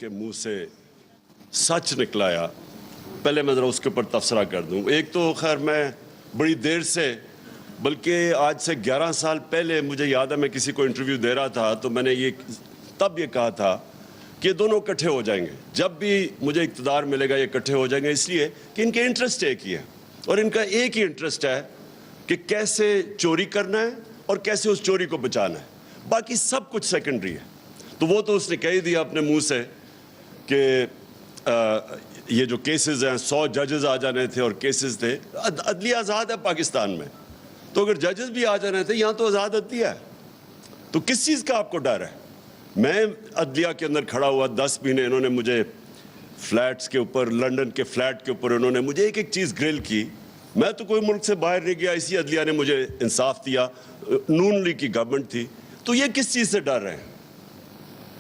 के मुंह से सच निकलाया, पहले मैं ज़रा उसके ऊपर तबसरा कर दूं। एक तो खैर मैं बड़ी देर से, बल्कि आज से 11 साल पहले मुझे याद है मैं किसी को इंटरव्यू दे रहा था तो मैंने तब ये कहा था कि ये दोनों इकट्ठे हो जाएंगे, जब भी मुझे इक़्तिदार मिलेगा ये इकट्ठे हो जाएंगे, इसलिए कि इनके इंटरेस्ट एक ही है और इनका एक ही इंटरेस्ट है कि कैसे चोरी करना है और कैसे उस चोरी को बचाना है, बाकी सब कुछ सेकेंडरी है। तो वो तो उसने कह ही दिया अपने मुंह से कि ये जो केसेस हैं 100 जजेस आ जाने थे और केसेस थे। अदलिया आज़ाद है पाकिस्तान में, तो अगर जजेस भी आ जाने थे, यहाँ तो आज़ाद अदलिया है, तो किस चीज़ का आपको डर है? मैं अदलिया के अंदर खड़ा हुआ 10 महीने, इन्होंने मुझे फ्लैट्स के ऊपर, लंदन के फ्लैट के ऊपर इन्होंने मुझे एक एक चीज़ ग्रिल की। मैं तो कोई मुल्क से बाहर नहीं गया, इसी अदलिया ने मुझे इंसाफ दिया। नून लीग की गवर्नमेंट थी, तो ये किस चीज़ से डर रहे हैं?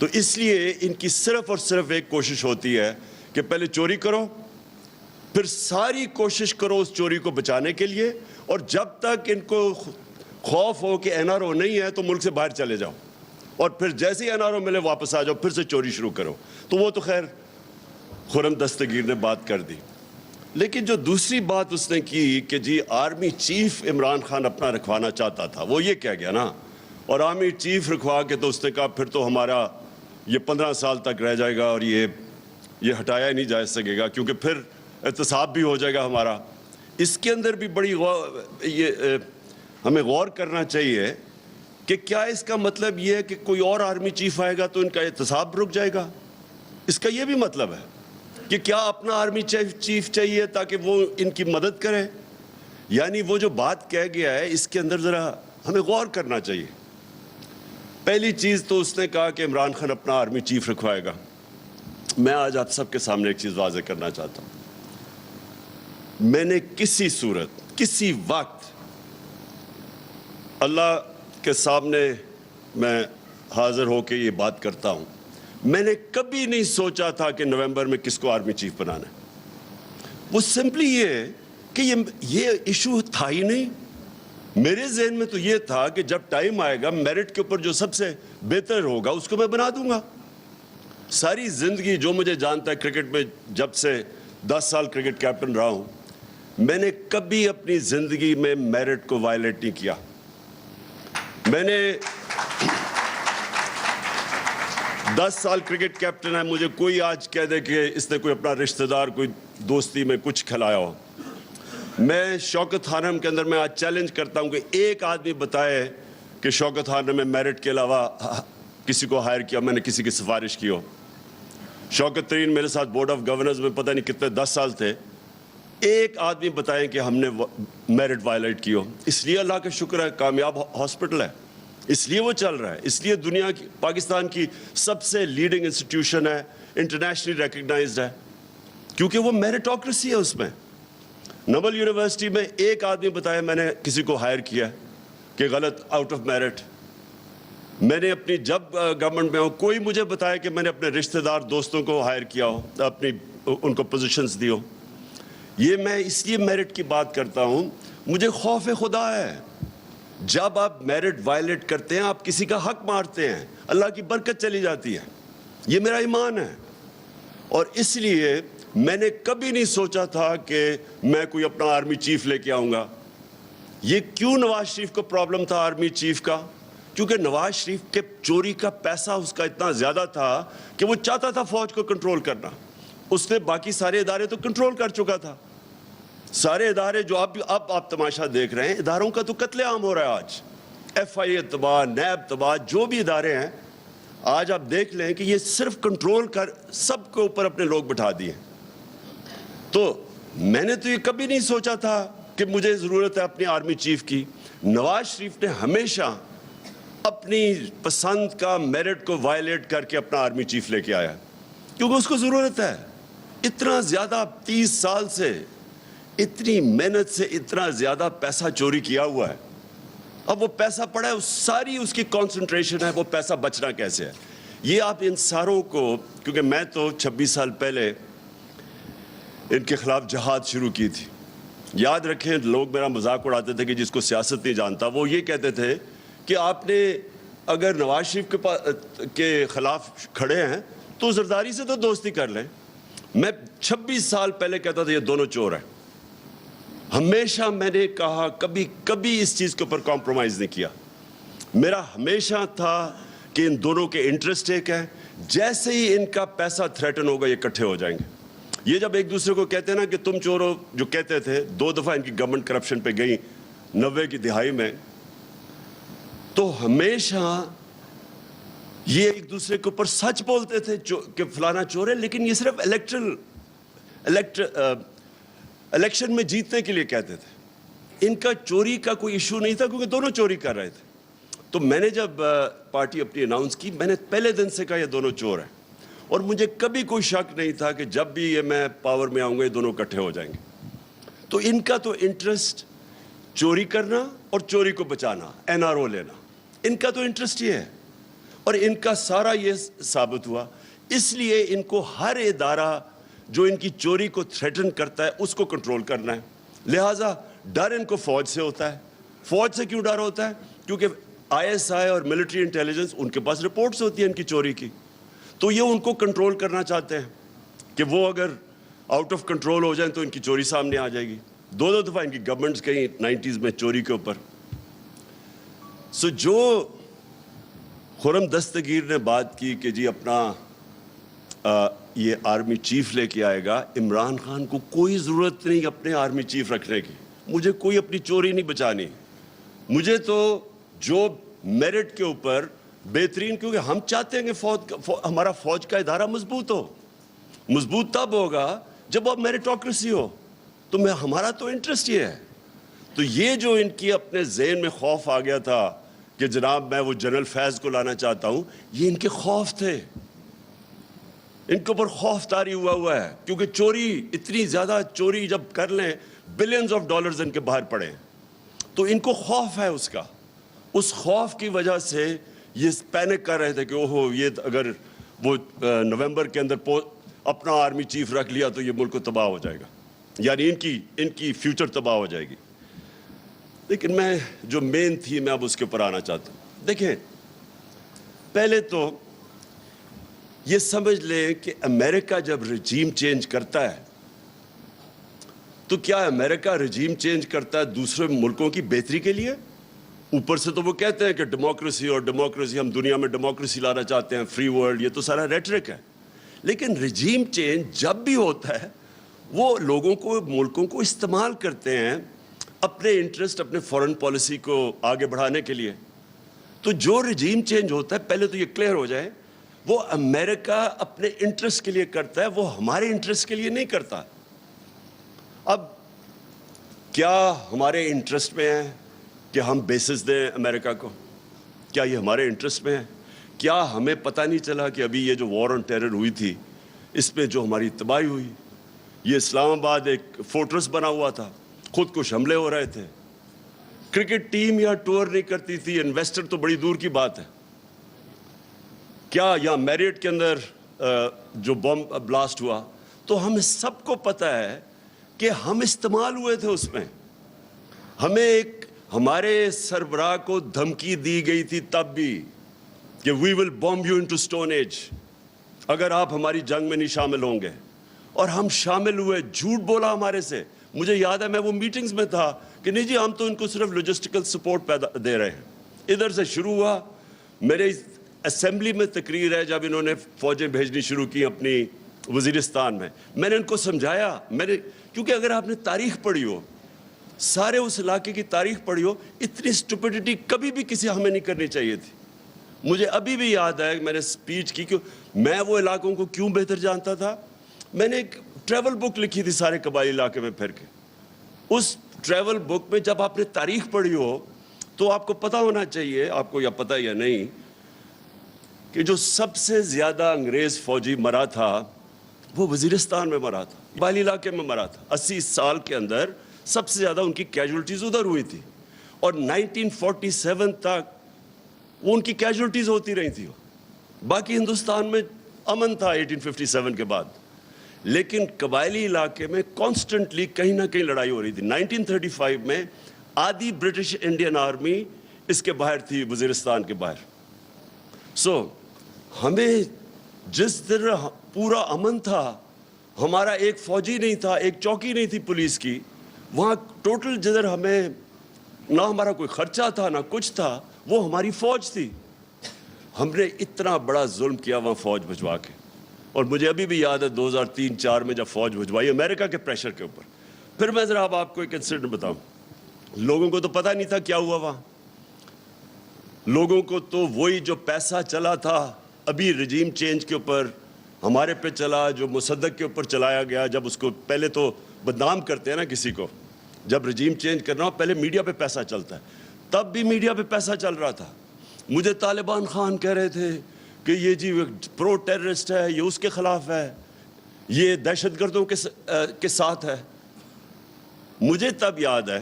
तो इसलिए इनकी सिर्फ और सिर्फ एक कोशिश होती है कि पहले चोरी करो, फिर सारी कोशिश करो उस चोरी को बचाने के लिए, और जब तक इनको खौफ हो कि एनआरओ नहीं है तो मुल्क से बाहर चले जाओ, और फिर जैसे ही एनआरओ मिले वापस आ जाओ, फिर से चोरी शुरू करो। तो वो तो खैर खुर्रम दस्तगीर ने बात कर दी। लेकिन जो दूसरी बात उसने की कि जी आर्मी चीफ इमरान खान अपना रखवाना चाहता था, वो ये कह गया ना, और आर्मी चीफ रखवा के तो उसने कहा फिर तो हमारा ये 15 साल तक रह जाएगा और ये हटाया ही नहीं जा सकेगा, क्योंकि फिर एहतसाब भी हो जाएगा हमारा। इसके अंदर भी बड़ी हमें गौर करना चाहिए कि क्या इसका मतलब ये है कि कोई और आर्मी चीफ आएगा तो इनका एहतसाब रुक जाएगा? इसका ये भी मतलब है कि क्या अपना आर्मी चीफ चाहिए ताकि वो इनकी मदद करे? यानी वो जो बात कह गया है इसके अंदर ज़रा हमें गौर करना चाहिए। पहली चीज़ तो उसने कहा कि इमरान खान अपना आर्मी चीफ रखवाएगा। मैं आज आप सबके सामने एक चीज़ वाज़ेह करना चाहता हूँ, मैंने किसी सूरत, किसी वक्त, अल्लाह के सामने मैं हाजिर होकर ये बात करता हूँ, मैंने कभी नहीं सोचा था कि नवंबर में किसको आर्मी चीफ बनाना है। वो सिंपली ये है कि ये इशू था ही नहीं। मेरे जहन में तो ये था कि जब टाइम आएगा मेरिट के ऊपर जो सबसे बेहतर होगा उसको मैं बना दूंगा। सारी ज़िंदगी जो मुझे जानता है क्रिकेट में, जब से 10 साल क्रिकेट कैप्टन रहा हूँ, मैंने कभी अपनी ज़िंदगी में मेरिट को वायलेट नहीं किया। मैंने 10 साल क्रिकेट कैप्टन है, मुझे कोई आज कह दे कि इसने कोई अपना रिश्तेदार कोई दोस्ती में कुछ खिलाया हो, मैं शौकत खानम के अंदर मैं आज चैलेंज करता हूं कि एक आदमी बताए कि शौकत खानम में मेरिट के अलावा किसी को हायर किया, मैंने किसी की सिफारिश की हो। शौकत तरीन मेरे साथ बोर्ड ऑफ गवर्नर्स में पता नहीं कितने 10 साल थे, एक आदमी बताएं कि हमने मेरिट वायलेट की हो। इसलिए अल्लाह का शुक्र है कामयाब हॉस्पिटल है, इसलिए वो चल रहा है, इसलिए दुनिया की, पाकिस्तान की सबसे लीडिंग इंस्टीट्यूशन है, इंटरनेशनली रिकग्नाइज्ड है, क्योंकि वो मेरिटोक्रेसी है। उसमें नोबल यूनिवर्सिटी में एक आदमी बताया मैंने किसी को हायर किया कि गलत, आउट ऑफ मेरिट। मैंने अपनी, जब गवर्नमेंट में हो, कोई मुझे बताया कि मैंने अपने रिश्तेदार दोस्तों को हायर किया हो, अपनी उनको पोजीशंस दी हो। ये मैं इसलिए मेरिट की बात करता हूँ, मुझे खौफ खुदा है। जब आप मेरिट वायलेट करते हैं, आप किसी का हक मारते हैं, अल्लाह की बरकत चली जाती है। ये मेरा ईमान है, और इसलिए मैंने कभी नहीं सोचा था कि मैं कोई अपना आर्मी चीफ लेके आऊँगा। ये क्यों नवाज शरीफ को प्रॉब्लम था आर्मी चीफ का? क्योंकि नवाज शरीफ के चोरी का पैसा उसका इतना ज़्यादा था कि वो चाहता था फ़ौज को कंट्रोल करना। उसने बाकी सारे इदारे तो कंट्रोल कर चुका था, सारे इदारे जो अब आप तमाशा देख रहे हैं, इदारों का तो कत्लेआम हो रहा है आज। FIA तबाह, नैब तबाह, जो भी इदारे हैं आज आप देख लें कि ये सिर्फ कंट्रोल कर सबके ऊपर अपने लोग बिठा दिए। तो मैंने तो ये कभी नहीं सोचा था कि मुझे ज़रूरत है अपनी आर्मी चीफ की। नवाज शरीफ ने हमेशा अपनी पसंद का मेरिट को वायलेट करके अपना आर्मी चीफ लेके आया, क्योंकि उसको ज़रूरत है। इतना ज़्यादा 30 साल से इतनी मेहनत से इतना ज़्यादा पैसा चोरी किया हुआ है, अब वो पैसा पड़ा है, सारी उसकी कंसंट्रेशन है वो पैसा बचना कैसे है। ये आप इन सारों को, क्योंकि मैं तो 26 साल पहले इनके खिलाफ जहाद शुरू की थी। याद रखें, लोग मेरा मजाक उड़ाते थे कि जिसको सियासत नहीं जानता, वो ये कहते थे कि आपने अगर नवाज शरीफ के खिलाफ खड़े हैं तो जरदारी से तो दोस्ती कर लें। मैं 26 साल पहले कहता था ये दोनों चोर हैं। हमेशा मैंने कहा, कभी कभी इस चीज़ के ऊपर कॉम्प्रोमाइज़ नहीं किया। मेरा हमेशा था कि इन दोनों के इंटरेस्ट एक है, जैसे ही इनका पैसा थ्रेटन होगा ये इकट्ठे हो जाएंगे। ये जब एक दूसरे को कहते हैं ना कि तुम चोर हो, जो कहते थे, 2 दफ़ा इनकी गवर्नमेंट करप्शन पे गई 90 की दिहाई में, तो हमेशा ये एक दूसरे के ऊपर सच बोलते थे कि फलाना चोर है, लेकिन ये सिर्फ इलेक्शन में जीतने के लिए कहते थे। इनका चोरी का कोई इशू नहीं था क्योंकि दोनों चोरी कर रहे थे। तो मैंने जब पार्टी अपनी अनाउंस की, मैंने पहले दिन से कहा ये दोनों चोर हैं, और मुझे कभी कोई शक नहीं था कि जब भी ये मैं पावर में आऊँगा ये दोनों इकट्ठे हो जाएंगे। तो इनका तो इंटरेस्ट चोरी करना और चोरी को बचाना, NRO लेना, इनका तो इंटरेस्ट ये है, और इनका सारा ये साबित हुआ। इसलिए इनको हर इदारा जो इनकी चोरी को थ्रेटन करता है उसको कंट्रोल करना है। लिहाजा डर इनको फौज से होता है। फौज से क्यों डर होता है? क्योंकि ISI और मिलिट्री इंटेलिजेंस, उनके पास रिपोर्ट्स होती हैं इनकी चोरी की, तो ये उनको कंट्रोल करना चाहते हैं कि वो अगर आउट ऑफ कंट्रोल हो जाए तो इनकी चोरी सामने आ जाएगी। 2 दफ़ा इनकी गवर्नमेंट्स गई 90s में चोरी के ऊपर। सो जो खुर्रम दस्तगीर ने बात की कि जी अपना ये आर्मी चीफ लेके आएगा, इमरान खान को कोई ज़रूरत नहीं अपने आर्मी चीफ रखने की। मुझे कोई अपनी चोरी नहीं बचानी। मुझे तो जो मेरिट के ऊपर बेहतरीन, क्योंकि हम चाहते हैं कि हमारा फौज का इदारा मजबूत हो। मजबूत तब होगा जब अब मेरिटोक्रेसी हो। तो हमारा तो इंटरेस्ट ये है। तो ये जो इनकी अपने ज़हन में खौफ आ गया था कि जनाब मैं वो जनरल फैज़ को लाना चाहता हूँ, ये इनके खौफ थे। इनके ऊपर खौफ तारी हुआ है, क्योंकि चोरी, इतनी ज़्यादा चोरी जब कर लें, बिलियंस ऑफ डॉलर्स इनके बाहर पड़े, तो इनको खौफ है उसका। उस खौफ की वजह से ये पैनिक कर रहे थे कि ओहो, ये अगर वो नवंबर के अंदर अपना आर्मी चीफ रख लिया तो ये मुल्क को तबाह हो जाएगा, यानी इनकी फ्यूचर तबाह हो जाएगी। लेकिन मैं जो मेन थी, मैं अब उसके ऊपर आना चाहता हूँ। देखें, पहले तो ये समझ लें कि अमेरिका जब रजीम चेंज करता है तो क्या अमेरिका रजीम चेंज करता है दूसरे मुल्कों की बेहतरी के लिए? ऊपर से तो वो कहते हैं कि डेमोक्रेसी और डेमोक्रेसी, हम दुनिया में डेमोक्रेसी लाना चाहते हैं, फ्री वर्ल्ड, ये तो सारा रेटरिक है। लेकिन रजीम चेंज जब भी होता है वो लोगों को, मुल्कों को इस्तेमाल करते हैं अपने इंटरेस्ट, अपने फॉरेन पॉलिसी को आगे बढ़ाने के लिए। तो जो रजीम चेंज होता है, पहले तो ये क्लियर हो जाए, वो अमेरिका अपने इंटरेस्ट के लिए करता है, वो हमारे इंटरेस्ट के लिए नहीं करता। अब क्या हमारे इंटरेस्ट में है कि हम बेसिस दें अमेरिका को? क्या ये हमारे इंटरेस्ट में है? क्या हमें पता नहीं चला कि अभी ये जो वॉर ऑन टेरर हुई थी, इसमें जो हमारी तबाही हुई, ये इस्लामाबाद एक फोर्ट्रेस बना हुआ था, खुद कुछ हमले हो रहे थे, क्रिकेट टीम यहाँ टूर नहीं करती थी, इन्वेस्टर तो बड़ी दूर की बात है। क्या यहाँ मैरियट के अंदर जो बम ब्लास्ट हुआ, तो हमें सबको पता है कि हम इस्तेमाल हुए थे उसमें। हमें हमारे सरबराह को धमकी दी गई थी तब भी कि we will bomb you into stone age, अगर आप हमारी जंग में नहीं शामिल होंगे। और हम शामिल हुए, झूठ बोला हमारे से। मुझे याद है मैं वो मीटिंग्स में था कि नहीं जी, हम तो इनको सिर्फ लॉजिस्टिकल सपोर्ट दे रहे हैं। इधर से शुरू हुआ, मेरे असेंबली में तकरीर है जब इन्होंने फौजें भेजनी शुरू की अपनी वज़ीरिस्तान में। मैंने इनको समझाया, क्योंकि अगर आपने तारीख पढ़ी हो, सारे उस इलाके की तारीख पढ़ी हो, इतनी स्टुपिडिटी कभी भी किसी हमें नहीं करनी चाहिए थी। मुझे अभी भी याद है मैंने स्पीच की कि मैं वो इलाकों को क्यों बेहतर जानता था। मैंने एक ट्रैवल बुक लिखी थी सारे कबाइली इलाके में फिर के। उस ट्रैवल बुक में जब आपने तारीख पढ़ी हो तो आपको पता होना चाहिए, आपको या पता या नहीं, कि जो सबसे ज़्यादा अंग्रेज़ फौजी मरा था वो वज़ीरिस्तान में मरा था, कबाइली इलाके में मरा था। 80 साल के अंदर सबसे ज़्यादा उनकी कैजुअल्टीज़ उधर हुई थी, और 1947 तक वो उनकी कैजुअल्टीज़ होती रही थी। बाकी हिंदुस्तान में अमन था 1857 के बाद, लेकिन कबायली इलाके में कॉन्स्टेंटली कहीं ना कहीं लड़ाई हो रही थी। 1935 में आधी ब्रिटिश इंडियन आर्मी इसके बाहर थी, वज़ीरिस्तान के बाहर। हमें जिस दिन पूरा अमन था, हमारा एक फौजी नहीं था, एक चौकी नहीं थी पुलिस की, वहाँ टोटल जिधर हमें ना हमारा कोई खर्चा था ना कुछ था, वो हमारी फौज थी। हमने इतना बड़ा जुल्म किया वहाँ फौज भिजवा के। और मुझे अभी भी याद है 2003-4 में जब फौज भिजवाई अमेरिका के प्रेशर के ऊपर। फिर मैं ज़रा अब आपको एक इंसिडेंट बताऊं। लोगों को तो पता नहीं था क्या हुआ वहाँ। लोगों को तो वही जो पैसा चला था अभी रिजीम चेंज के ऊपर हमारे पे चला, जो मुसद्दक के ऊपर चलाया गया, जब उसको पहले तो बदनाम करते हैं ना किसी को, जब रिजीम चेंज करना हो पहले मीडिया पे पैसा चलता है, तब भी मीडिया पे पैसा चल रहा था। मुझे तालिबान खान कह रहे थे कि ये जी प्रो टेररिस्ट है, ये उसके खिलाफ है, ये दहशतगर्दों के साथ है। मुझे तब याद है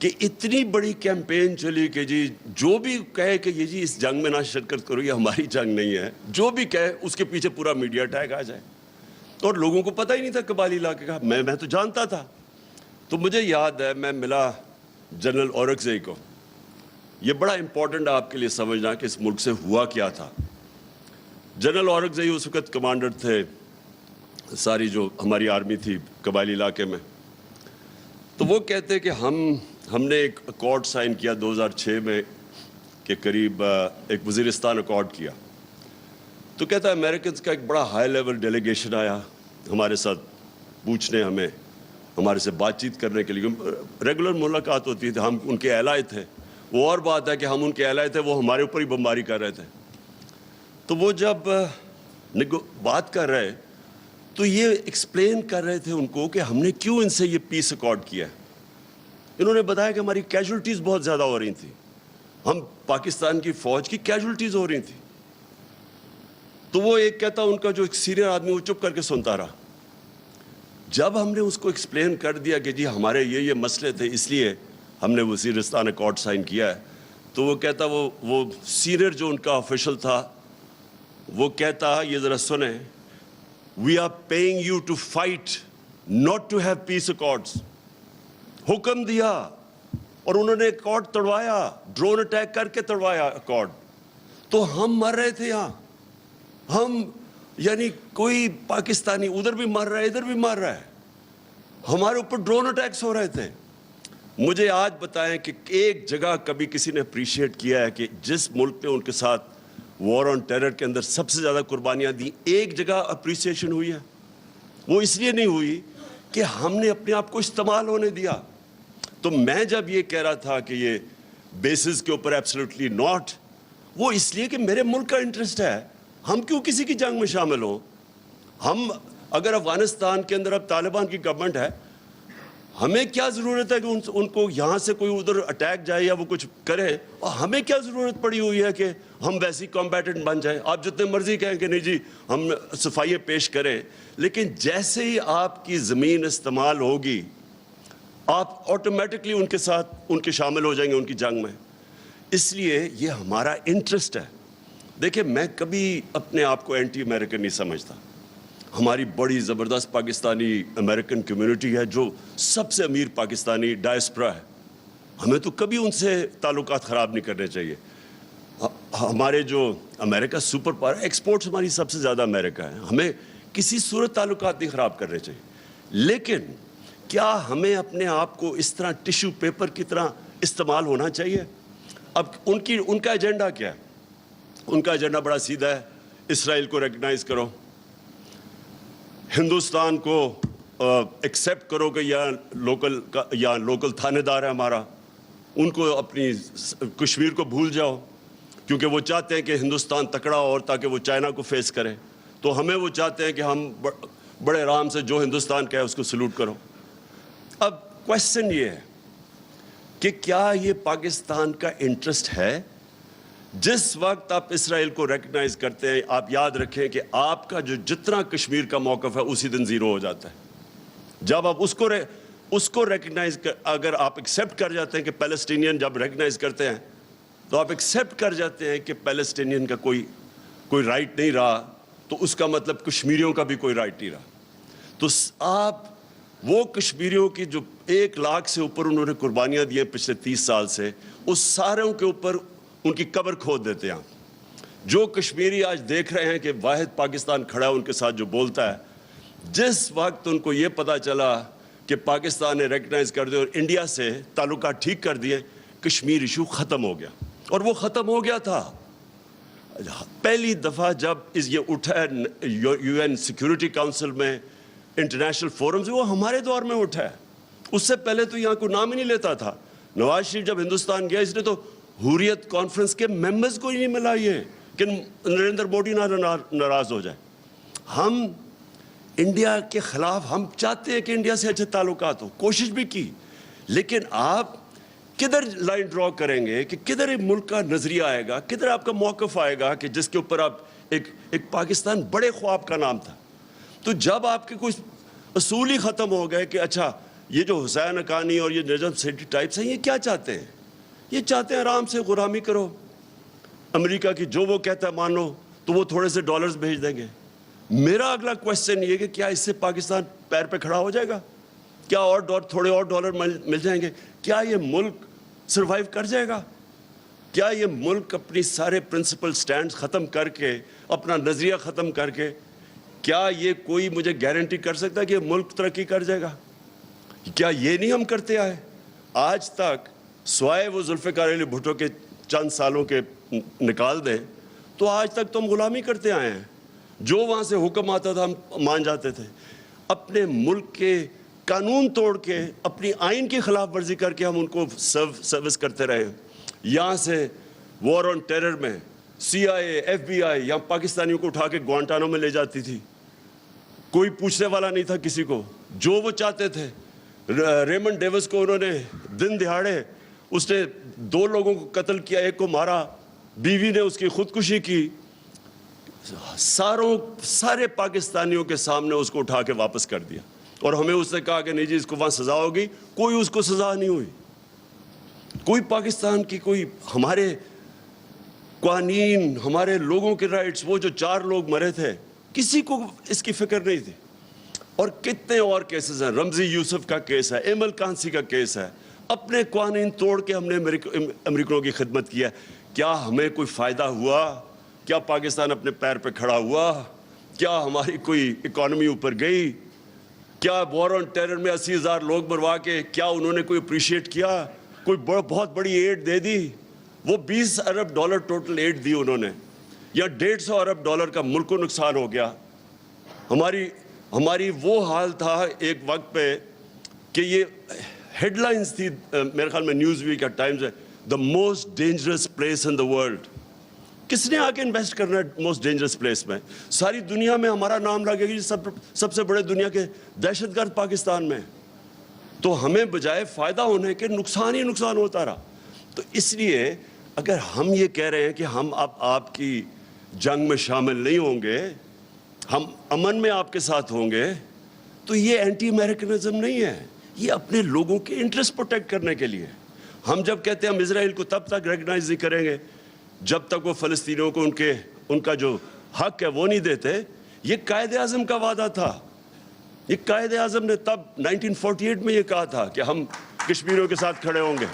कि इतनी बड़ी कैंपेन चली कि जी जो भी कहे कि ये जी इस जंग में ना शिरकत करो, ये हमारी जंग नहीं है, जो भी कहे उसके पीछे पूरा मीडिया टैग आ जाए। और लोगों को पता ही नहीं था कबाली इलाके का। मैं तो जानता था। तो मुझे याद है मैं मिला जनरल औरकज़ई को। ये बड़ा इंपॉर्टेंट है आपके लिए समझना कि इस मुल्क से हुआ क्या था। जनरल औरकज़ई उस वक्त कमांडर थे सारी जो हमारी आर्मी थी कबायली इलाके में। तो वो कहते कि हमने एक अकॉर्ड साइन किया 2006 में के करीब, एक वज़ीरिस्तान अकॉर्ड किया। तो कहता है अमेरिकन का एक बड़ा हाई लेवल डेलीगेशन आया हमारे साथ पूछने, हमारे से बातचीत करने के लिए। रेगुलर मुलाकात होती थी, हम उनके एलाय थे। वो और बात है कि हम उनके एलाय थे, वो हमारे ऊपर ही बमबारी कर रहे थे। तो वो जब बात कर रहे तो ये एक्सप्लेन कर रहे थे उनको कि हमने क्यों इनसे ये पीस अकॉर्ड किया। इन्होंने बताया कि हमारी कैजुअल्टीज़ बहुत ज़्यादा हो रही थी, हम पाकिस्तान की फ़ौज की कैजुअल्टीज़ हो रही थी। तो वो एक कहता उनका जो एक सीनियर आदमी वो चुप करके सुनता रहा। जब हमने उसको एक्सप्लेन कर दिया कि जी हमारे ये मसले थे इसलिए हमने वज़ीरिस्तान अकॉर्ड साइन किया है, तो वो कहता वो सीनियर जो उनका ऑफिशियल था वो कहता ये ज़रा सुने, we are paying you to fight not to have peace accords. हुक्म दिया और उन्होंने अकॉर्ड तोड़वाया, ड्रोन अटैक करके तोड़वाया अकॉर्ड। तो हम मर रहे थे यहाँ, हम यानी कोई पाकिस्तानी उधर भी मर रहा है इधर भी मर रहा है, हमारे ऊपर ड्रोन अटैक्स हो रहे थे। मुझे आज बताएं कि एक जगह कभी किसी ने अप्रिशिएट किया है कि जिस मुल्क ने उनके साथ वॉर ऑन टेरर के अंदर सबसे ज़्यादा कुर्बानियाँ दी, एक जगह अप्रिसिएशन हुई है? वो इसलिए नहीं हुई कि हमने अपने आप को इस्तेमाल होने दिया। तो मैं जब ये कह रहा था कि ये बेसिस के ऊपर एब्सोल्युटली नॉट, वो इसलिए कि मेरे मुल्क का इंटरेस्ट है। हम क्यों किसी की जंग में शामिल हों? हम अगर अफगानिस्तान के अंदर अब तालिबान की गवर्नमेंट है, हमें क्या ज़रूरत है कि उनको यहाँ से कोई उधर अटैक जाए या वो कुछ करे? और हमें क्या ज़रूरत पड़ी हुई है कि हम वैसी कॉम्बैटेंट बन जाए? आप जितने मर्जी कहें कि नहीं जी हम सफाइयाँ पेश करें, लेकिन जैसे ही आपकी ज़मीन इस्तेमाल होगी आप ऑटोमेटिकली उनके साथ उनके शामिल हो जाएंगे उनकी जंग में। इसलिए ये हमारा इंटरेस्ट है। देखिए मैं कभी अपने आप को एंटी अमेरिकन नहीं समझता। हमारी बड़ी ज़बरदस्त पाकिस्तानी अमेरिकन कम्युनिटी है जो सबसे अमीर पाकिस्तानी डायस्पोरा है। हमें तो कभी उनसे ताल्लुकात ख़राब नहीं करने चाहिए। हमारे जो अमेरिका सुपर पावर, एक्सपोर्ट्स हमारी सबसे ज़्यादा अमेरिका है, हमें किसी सूरत ताल्लुकात नहीं ख़राब करने चाहिए। लेकिन क्या हमें अपने आप को इस तरह टिश्यू पेपर की तरह इस्तेमाल होना चाहिए? अब उनका एजेंडा क्या है? उनका एजेंडा बड़ा सीधा है, इसराइल को रिकग्नाइज़ करो, हिंदुस्तान को एक्सेप्ट करो कि या लोकल थानेदार है हमारा, उनको अपनी कश्मीर को भूल जाओ, क्योंकि वो चाहते हैं कि हिंदुस्तान तकड़ा हो और ताकि वो चाइना को फेस करे। तो हमें वो चाहते हैं कि हम बड़े आराम से जो हिंदुस्तान का है उसको सल्यूट करो। अब क्वेश्चन ये है कि क्या ये पाकिस्तान का इंटरेस्ट है? जिस वक्त आप इसराइल को रिकग्नाइज करते हैं, आप याद रखें कि आपका जो जितना कश्मीर का मौक़िफ़ है उसी दिन ज़ीरो हो जाता है। जब आप उसको रिकग्नाइज अगर आप एक्सेप्ट कर जाते हैं कि पैलेस्टीनियन जब रिकग्नाइज करते हैं तो आप एक्सेप्ट कर जाते हैं कि पैलेस्टीनियन का कोई राइट नहीं रहा, तो उसका मतलब कश्मीरियों का भी कोई राइट नहीं रहा। तो आप वो कश्मीरियों की जो 1 लाख से ऊपर उन्होंने कुर्बानियाँ दी हैं पिछले 30 साल से, उस सारों के ऊपर उनकी कब्र खोद देते हैं। جو کشمیری آج دیکھ رہے ہیں کہ واحد پاکستان کھڑا ہے ان کے ساتھ جو بولتا ہے, جس وقت ان کو یہ پتا چلا کہ پاکستان نے ریکگنائز کر دیا اور انڈیا سے تعلقات ٹھیک کر دیے, کشمیر ایشو ختم ہو گیا. اور وہ ختم ہو گیا تھا پہلی دفعہ جب یہ اٹھا ہے یو این سیکیورٹی کاؤنسل میں, انٹرنیشنل فورمز, وہ ہمارے دور میں اٹھا ہے. اس سے پہلے تو یہاں کوئی نام ہی نہیں لیتا تھا. نواز شریف جب ہندوستان گیا, اس نے تو حریت کانفرنس کے ممبرز کو ہی نہیں ملا یہ کہ نریندر مودی نہ ناراض ہو جائے. ہم انڈیا کے خلاف, ہم چاہتے ہیں کہ انڈیا سے اچھے تعلقات ہو, کوشش بھی کی, لیکن آپ کدھر لائن ڈرا کریں گے کہ کدھر ایک ملک کا نظریہ آئے گا, کدھر آپ کا موقف آئے گا کہ جس کے اوپر آپ ایک پاکستان بڑے خواب کا نام تھا. تو جب آپ کے کچھ اصول ہی ختم ہو گئے کہ اچھا یہ جو حسین حقانی اور یہ نجم سیٹھی ٹائپس ہیں, یہ کیا چاہتے ہیں؟ یہ چاہتے ہیں آرام سے غلامی کرو, امریکہ کی جو وہ کہتا ہے مانو, تو وہ تھوڑے سے ڈالرز بھیج دیں گے. میرا اگلا کویسچن یہ کہ کیا اس سے پاکستان پیر پہ کھڑا ہو جائے گا؟ کیا اور تھوڑے اور ڈالر مل جائیں گے؟ کیا یہ ملک سروائیو کر جائے گا؟ کیا یہ ملک اپنی سارے پرنسپل سٹینڈز ختم کر کے, اپنا نظریہ ختم کر کے, کیا یہ کوئی مجھے گارنٹی کر سکتا ہے کہ یہ ملک ترقی کر جائے گا؟ کیا یہ نہیں ہم کرتے آئے آج تک؟ سوائے وہ ذوالفقار علی بھٹو کے چند سالوں کے نکال دیں تو آج تک تو ہم غلامی کرتے آئے ہیں. جو وہاں سے حکم آتا تھا ہم مان جاتے تھے. اپنے ملک کے قانون توڑ کے, اپنی آئین کی خلاف ورزی کر کے ہم ان کو سروس کرتے رہے. یہاں سے وار آن ٹیرر میں سی آئی اے, ایف بی آئی یہاں پاکستانیوں کو اٹھا کے گوانٹانو میں لے جاتی تھی, کوئی پوچھنے والا نہیں تھا کسی کو, جو وہ چاہتے تھے. ریمنڈ ڈیوس کو انہوں نے دن دہاڑے, اس نے 2 لوگوں کو قتل کیا, ایک کو مارا, بیوی نے اس کی خودکشی کی. سارے پاکستانیوں کے سامنے اس کو اٹھا کے واپس کر دیا, اور ہمیں اس نے کہا کہ نہیں جی اس کو وہاں سزا ہوگی. کوئی اس کو سزا نہیں ہوئی. کوئی پاکستان کی, کوئی ہمارے قوانین, ہمارے لوگوں کے رائٹس, وہ جو 4 لوگ مرے تھے, کسی کو اس کی فکر نہیں تھی. اور کتنے اور کیسز ہیں, رمزی یوسف کا کیس ہے, ایمل کانسی کا کیس ہے. اپنے قوانین توڑ کے ہم نے امریکنوں کی خدمت کی ہے. کیا ہمیں کوئی فائدہ ہوا؟ کیا پاکستان اپنے پیر پہ کھڑا ہوا؟ کیا ہماری کوئی اکانومی اوپر گئی؟ کیا وار آن ٹیرر میں 80,000 لوگ مروا کے کیا انہوں نے کوئی اپریشیٹ کیا؟ کوئی بہت بڑی ایڈ دے دی؟ وہ $20 ارب ٹوٹل ایڈ دی انہوں نے, یا $150 ارب کا ملک کو نقصان ہو گیا. ہماری وہ حال تھا ایک وقت پہ کہ یہ ہیڈ لائنز تھی میرے خیال میں نیوز ویک یا ٹائمز ہے, the most dangerous place in the world. کس نے آ کے انویسٹ کرنا ہے موسٹ ڈینجرس پلیس میں؟ ساری دنیا میں ہمارا نام لگے گی سب سے بڑے دنیا کے دہشت گرد پاکستان میں. تو ہمیں بجائے فائدہ ہونے کے نقصان ہی نقصان ہوتا رہا. تو اس لیے اگر ہم یہ کہہ رہے ہیں کہ ہم اب آپ کی جنگ میں شامل نہیں ہوں گے, ہم امن میں آپ کے ساتھ ہوں گے, تو یہ اینٹی امریکنزم نہیں ہے, یہ اپنے لوگوں کے انٹرسٹ پروٹیکٹ کرنے کے لیے. ہم جب کہتے ہیں ہم اسرائیل کو تب تک ریکگنائز نہیں کریں گے جب تک وہ فلسطینیوں کو ان کا جو حق ہے وہ نہیں دیتے. یہ قائد اعظم کا وعدہ تھا. یہ قائد اعظم نے تب 1948 میں یہ کہا تھا کہ ہم کشمیریوں کے ساتھ کھڑے ہوں گے.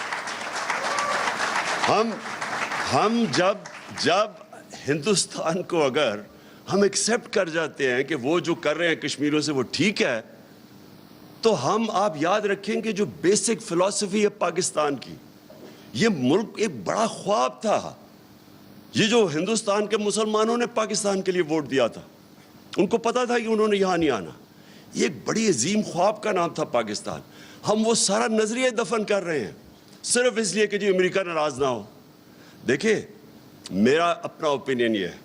ہم جب ہندوستان کو اگر ہم ایکسیپٹ کر جاتے ہیں کہ وہ جو کر رہے ہیں کشمیریوں سے وہ ٹھیک ہے, تو آپ یاد رکھیں کہ جو بیسک فلسفی ہے پاکستان کی, یہ ملک ایک بڑا خواب تھا. یہ جو ہندوستان کے مسلمانوں نے پاکستان کے لیے ووٹ دیا تھا, ان کو پتا تھا کہ انہوں نے یہاں نہیں آنا. یہ ایک بڑی عظیم خواب کا نام تھا پاکستان. ہم وہ سارا نظریہ دفن کر رہے ہیں صرف اس لیے کہ جی امریکہ ناراض نہ ہو. دیکھیں میرا اپنا اوپینین یہ ہے,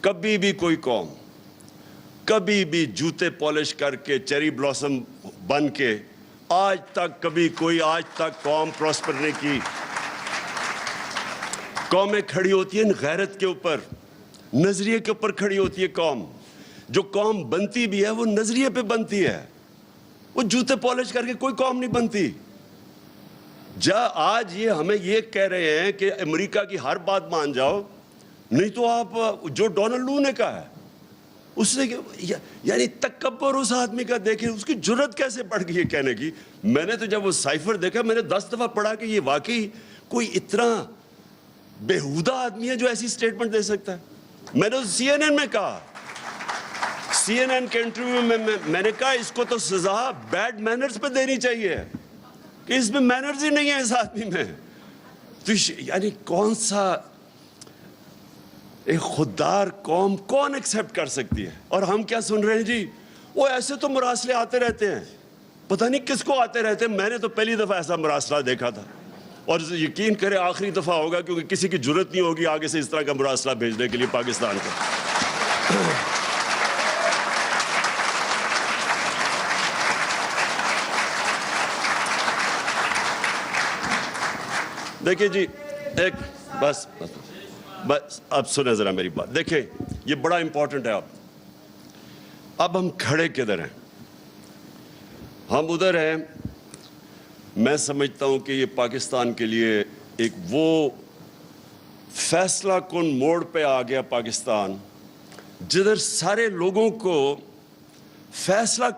کبھی بھی کوئی قوم کبھی بھی جوتے پالش کر کے چیری بلاسم بن کے آج تک قوم پراسپر نہیں کی. قومیں کھڑی ہوتی ہیں غیرت کے اوپر, نظریے کے اوپر کھڑی ہوتی ہے قوم. جو قوم بنتی بھی ہے وہ نظریے پہ بنتی ہے, وہ جوتے پالش کر کے کوئی قوم نہیں بنتی. آج یہ ہمیں یہ کہہ رہے ہیں کہ امریکہ کی ہر بات مان جاؤ, نہیں تو آپ جو ڈونلڈ لو نے کہا ہے اس نے, یعنی تکبر اس آدمی کا دیکھیں, اس کی جرت کیسے بڑھ گئی ہے کہنے کی. میں نے تو جب وہ سائفر دیکھا میں نے 10 دفعہ پڑھا کہ یہ واقعی کوئی اتنا बेहुदा आदमी है जो ऐसी स्टेटमेंट दे सकता है? मैंने तो CNN में कहा, CNN के इंटरव्यू में मैंने कहा इसको तो सजा बैड मैनर्स पे देनी चाहिए कि इसमें मैनर्स ही नहीं है इस आदमी में। तो यानी कौन सा एक खुददार कौम कौन एक्सेप्ट कर सकती है? और हम क्या सुन रहे हैं जी, वो ऐसे तो मुरासले आते रहते हैं, पता नहीं किसको आते रहते हैं। मैंने तो पहली दफा ऐसा मुरासला देखा था, और यकीन करें आखिरी दफा होगा, क्योंकि किसी की जरूरत नहीं होगी आगे से इस तरह का मुरासला भेजने के लिए पाकिस्तान को। देखिए जी, एक बस अब सुने जरा मेरी बात। देखिए ये बड़ा इंपॉर्टेंट है। अब हम खड़े किधर हैं? हम उधर हैं। मैं समझता हूं कि ये पाकिस्तान के लिए एक वो फैसला कुन मोड़ पे आ गया पाकिस्तान, जिधर सारे लोगों को फैसला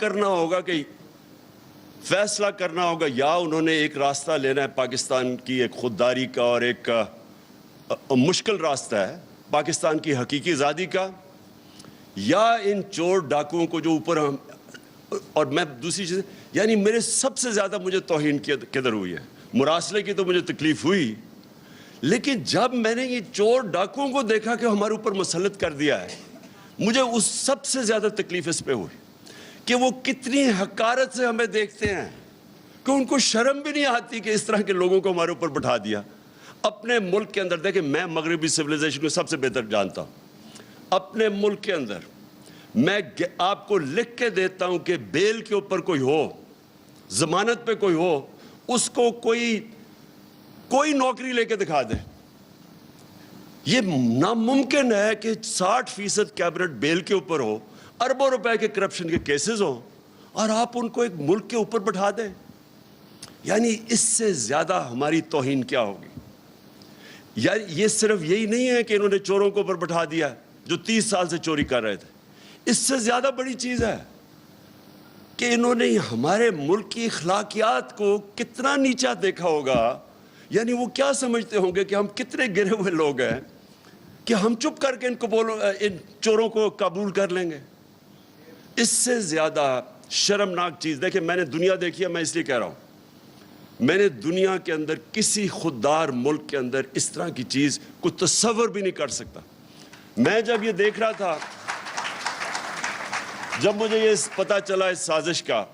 करना होगा या उन्होंने एक रास्ता लेना है पाकिस्तान की एक खुददारी का, और एक मुश्किल रास्ता है पाकिस्तान की हकीकी आज़ादी का, या इन चोर डाकुओं को जो ऊपर हम। और मैं दूसरी चीज़, यानी मेरे सबसे ज़्यादा मुझे तौहीन किधर हुई है? मुरासले की तो मुझे तकलीफ हुई, लेकिन जब मैंने ये चोर डाकुओं को देखा कि हमारे ऊपर मुसल्लत कर दिया है, मुझे उस सबसे ज़्यादा तकलीफ इस पे हुई कि वो कितनी हकारत से हमें देखते हैं, कि उनको शर्म भी नहीं आती कि इस तरह के लोगों को हमारे ऊपर बैठा दिया। अपने मुल्क के अंदर देखें, मैं मगरबी सिविलाइजेशन को सबसे बेहतर जानता हूँ। अपने मुल्क के अंदर मैं आपको लिख के देता हूं कि बेल के ऊपर कोई हो, जमानत पे कोई हो, उसको कोई नौकरी लेके दिखा दे। ये नामुमकिन है कि 60% कैबिनेट बेल के ऊपर हो, अरबों रुपए के करप्शन के केसेस हो, और आप उनको एक मुल्क के ऊपर बैठा दें। यानी इससे ज्यादा हमारी तौहीन क्या होगी? यार ये सिर्फ यही नहीं है कि इन्होंने चोरों को ऊपर बैठा दिया जो 30 साल से चोरी कर रहे थे। इससे ज्यादा बड़ी चीज है कि इन्होंने हमारे मुल्क की अखलाकियात को कितना नीचा देखा होगा। यानी वो क्या समझते होंगे कि हम कितने गिरे हुए लोग हैं कि हम चुप करके इन चोरों को काबूल कर लेंगे। इससे ज्यादा शर्मनाक चीज, देखिए मैंने दुनिया देखी है, मैं इसलिए कह रहा हूं, मैंने दुनिया के अंदर किसी खुददार मुल्क के अंदर इस तरह की चीज को तसव्वुर भी नहीं कर सकता। मैं जब ये देख रहा था, जब मुझे ये पता चला इस साजिश का,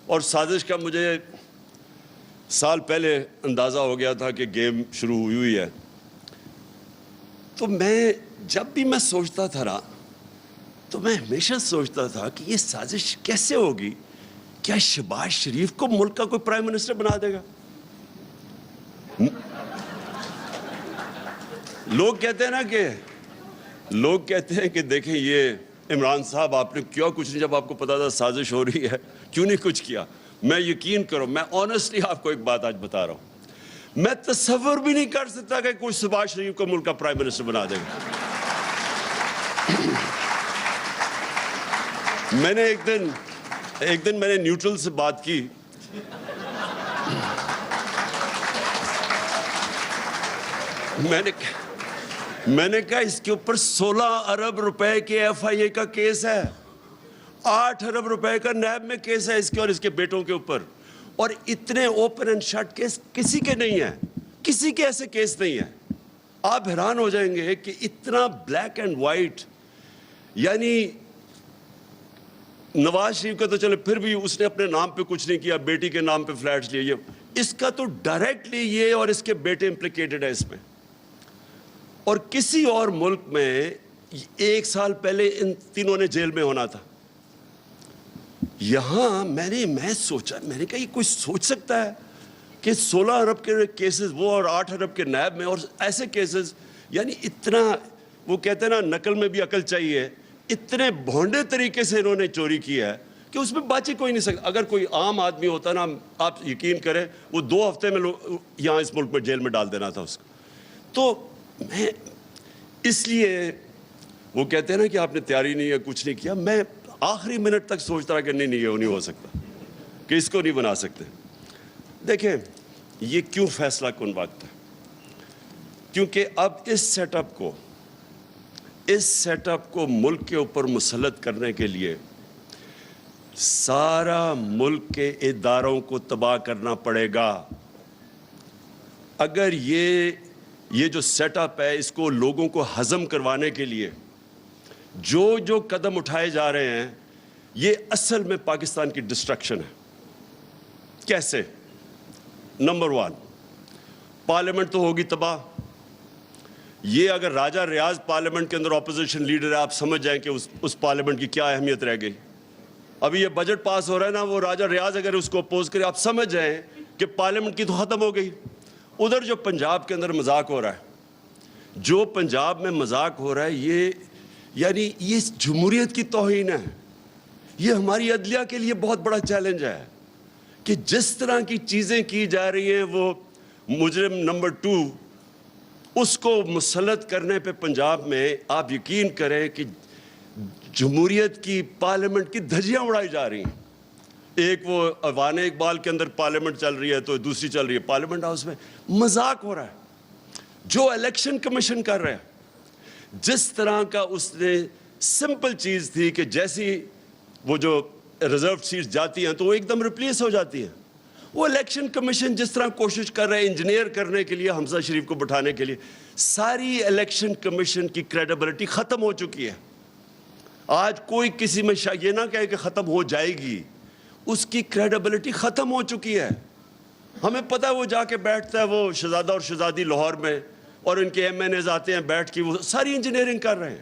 और साजिश का मुझे साल पहले अंदाज़ा हो गया था कि गेम शुरू हुई है, तो जब भी मैं सोचता था ना, तो मैं हमेशा सोचता था कि ये साजिश कैसे होगी? क्या शहबाज शरीफ को मुल्क का कोई प्राइम मिनिस्टर बना देगा? लोग कहते हैं कि देखें ये इमरान साहब, आपने क्यों कुछ नहीं, जब आपको पता था साजिश हो रही है, क्यों नहीं कुछ किया? मैं यकीन करो, मैं ऑनेस्टली आपको एक बात आज बता रहा हूं, मैं तसव्वुर भी नहीं कर सकता कि कोई शहबाज शरीफ को मुल्क का प्राइम मिनिस्टर बना देगा। मैंने एक दिन मैंने न्यूट्रल से बात की, मैंने कहा इसके ऊपर 16 अरब रुपए के FIA का केस है, 8 अरब रुपए का नैब में केस है इसके और इसके बेटों के ऊपर, और इतने ओपन एंड शट केस किसी के नहीं है, किसी के ऐसे केस नहीं है। आप हैरान हो जाएंगे कि इतना ब्लैक एंड वाइट। यानी नवाज शरीफ का तो चले फिर भी उसने अपने नाम पे कुछ नहीं किया, बेटी के नाम पे फ्लैट्स लिए, इसका तो डायरेक्टली ये और इसके बेटे इंप्लिकेटेड है इसमें। और किसी और मुल्क में 1 साल पहले इन तीनों ने जेल में होना था। यहां मैं सोचा, मैंने कहा ये कोई सोच सकता है कि 16 अरब के केसेस वो, और 8 अरब के नैब में, और ऐसे केसेस। यानी इतना, वो कहते हैं ना नकल में भी अकल चाहिए, इतने भोंडे तरीके से इन्होंने चोरी की है कि उसमें बाची कोई नहीं सकता। अगर कोई आम आदमी होता ना, आप यकीन करें, वो 2 हफ्ते में यहाँ इस मुल्क में जेल में डाल देना था उसको। तो मैं इसलिए, वो कहते हैं ना कि आपने तैयारी नहीं है, कुछ नहीं किया, मैं आखिरी मिनट तक सोचता रहा कि नहीं ये नहीं हो सकता, कि इसको नहीं बना सकते। देखें ये क्यों फैसला कुन वक्त है। کیونکہ اب اس سیٹ اپ کو ملک کے اوپر مسلط کرنے کے لیے سارا ملک کے اداروں کو تباہ کرنا پڑے گا. اگر یہ جو سیٹ اپ ہے اس کو لوگوں کو ہضم کروانے کے لیے جو قدم اٹھائے جا رہے ہیں یہ اصل میں پاکستان کی ڈسٹرکشن ہے. کیسے؟ نمبر 1، پارلیمنٹ تو ہوگی تباہ. یہ اگر راجہ ریاض پارلیمنٹ کے اندر اپوزیشن لیڈر ہے، آپ سمجھ جائیں کہ اس پارلیمنٹ کی کیا اہمیت رہ گئی. ابھی یہ بجٹ پاس ہو رہا ہے نا، وہ راجہ ریاض اگر اس کو اپوز کرے، آپ سمجھ جائیں کہ پارلیمنٹ کی تو ختم ہو گئی. ادھر جو پنجاب کے اندر مذاق ہو رہا ہے، جو پنجاب میں مذاق ہو رہا ہے، یہ جمہوریت کی توہین ہے. یہ ہماری عدلیہ کے لیے بہت بڑا چیلنج ہے کہ جس طرح کی چیزیں کی جا رہی ہیں، وہ مجرم نمبر 2 اس کو مسلط کرنے پہ پنجاب میں آپ یقین کریں کہ جمہوریت کی پارلیمنٹ کی دھجیاں اڑائی جا رہی ہیں. ایک وہ ایوان اقبال کے اندر پارلیمنٹ چل رہی ہے تو دوسری چل رہی ہے پارلیمنٹ ہاؤس میں. مذاق ہو رہا ہے. جو الیکشن کمیشن کر رہا ہے، جس طرح کا اس نے سمپل چیز تھی کہ جیسی وہ جو ریزرو سیٹس جاتی ہیں تو وہ ایک دم ریپلیس ہو جاتی ہیں. وہ الیکشن کمیشن جس طرح کوشش کر رہے ہیں انجینئر کرنے کے لیے حمزہ شریف کو بٹھانے کے لیے، ساری الیکشن کمیشن کی کریڈیبلٹی ختم ہو چکی ہے. آج کوئی کسی میں یہ نہ کہے کہ ختم ہو جائے گی، اس کی کریڈیبلٹی ختم ہو چکی ہے. ہمیں پتہ ہے وہ جا کے بیٹھتا ہے وہ شہزادہ اور شہزادی لاہور میں، اور ان کے ایم این ایز آتے ہیں بیٹھ کے وہ ساری انجینئرنگ کر رہے ہیں.